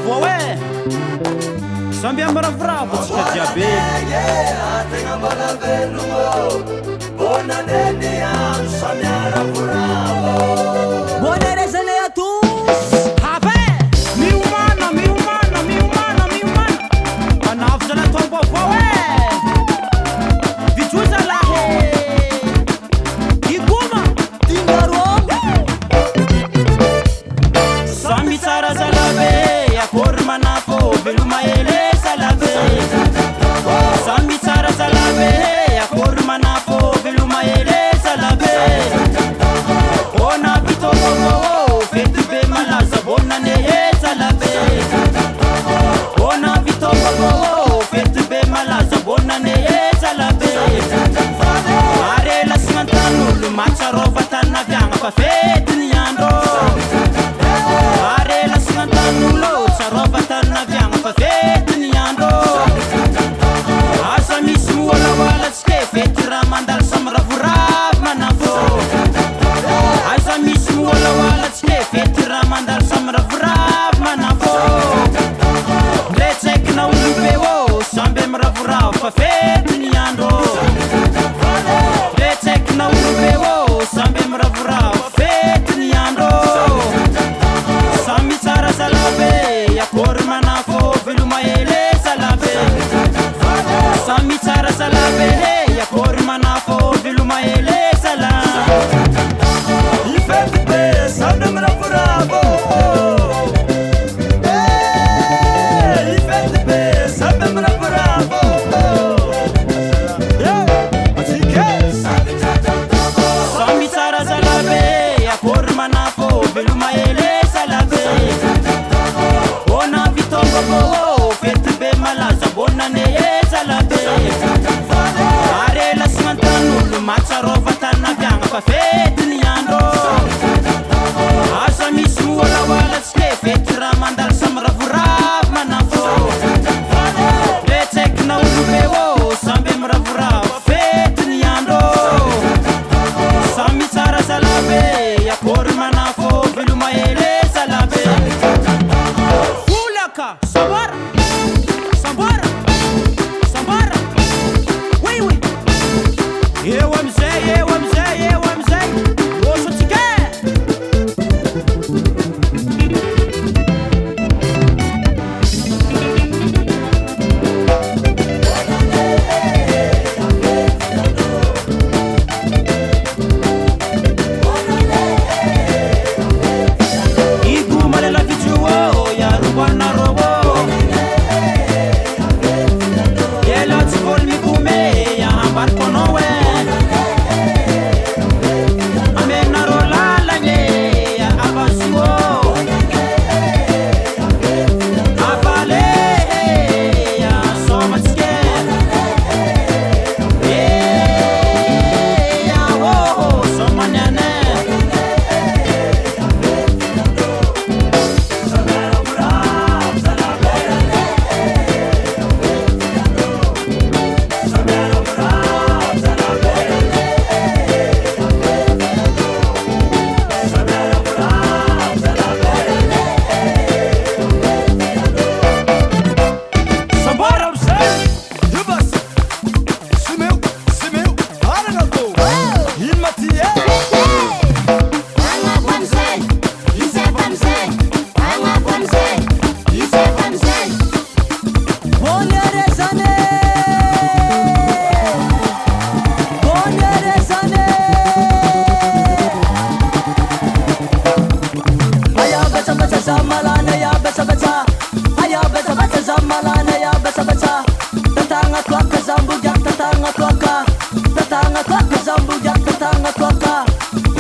vaovao e samby amiravoravo tsika jiaby tegna mbola velogno bonaneny andro samy aravoravo Buona ragione a tous. Hape miomana miomana miomana miomana anavo zala atao vaovao e vitsoy zalahy igoma Tingarongo. samy tsara zalabe akory manafo veloma ele zalabe samy tsara zalabe akory manafo veloma ele zalabe ona vitogogo fety be malaza bonane e zalabe ona vitogogo fety be malaza bonane e zalabe arela signantan'olo matsarova tannaviagna fa fetiny andro arela signantan'olo tsarova tannaviagna fa fetiny andro asa misy miolawalatsike fety raha mandalo samy ravoravo manafo asa misy miolawalatsike fety raha mandalo samy ravoravo manafo ndre tsaiky na olobe o samby amy ravoravo fa fetiny andro ndre tsaiky na olobe o samby amy ravoravo fa fetiny andro samy tsara zalabe akory manafo veloma ele zalabe samy tsara zalabe akory manafo veloma ele zala ifety be samy amiravoravo ifety be samy amiravoravo samy tsara zalabe akory manafo veloma ele zalabe ona vitombako fety be malaza bonane e zalabe arela signantan'olo matsarova tannaviagna fa fetiny andro asa misy miolawalatsike fety raha mandalo samy ravoravo manafo ndre tsaiky na olobe o samby amy ravoravo fa fetiny andro samy tsara zalabe akory manafo veloma ele zalabe folaka sambara sambara sambara oui oui eo amizay eo amizay eo amizay oso atsika igoma lela vitio yaroboana robo ela tsy voly migome ambarikoanao e amenaro lalagny avazio avale somatsike aho somaniane Sambora amizay ibas sy meu aranatô ino maty e Buona ragione. Buona ragione. Aya baca zamalana ya baca aya baca zamalana ya baca tatanga kloka zambujak tatanga kloka zambujak tatanga kloka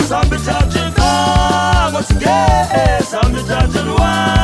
samby jajika motsike samby jajaloa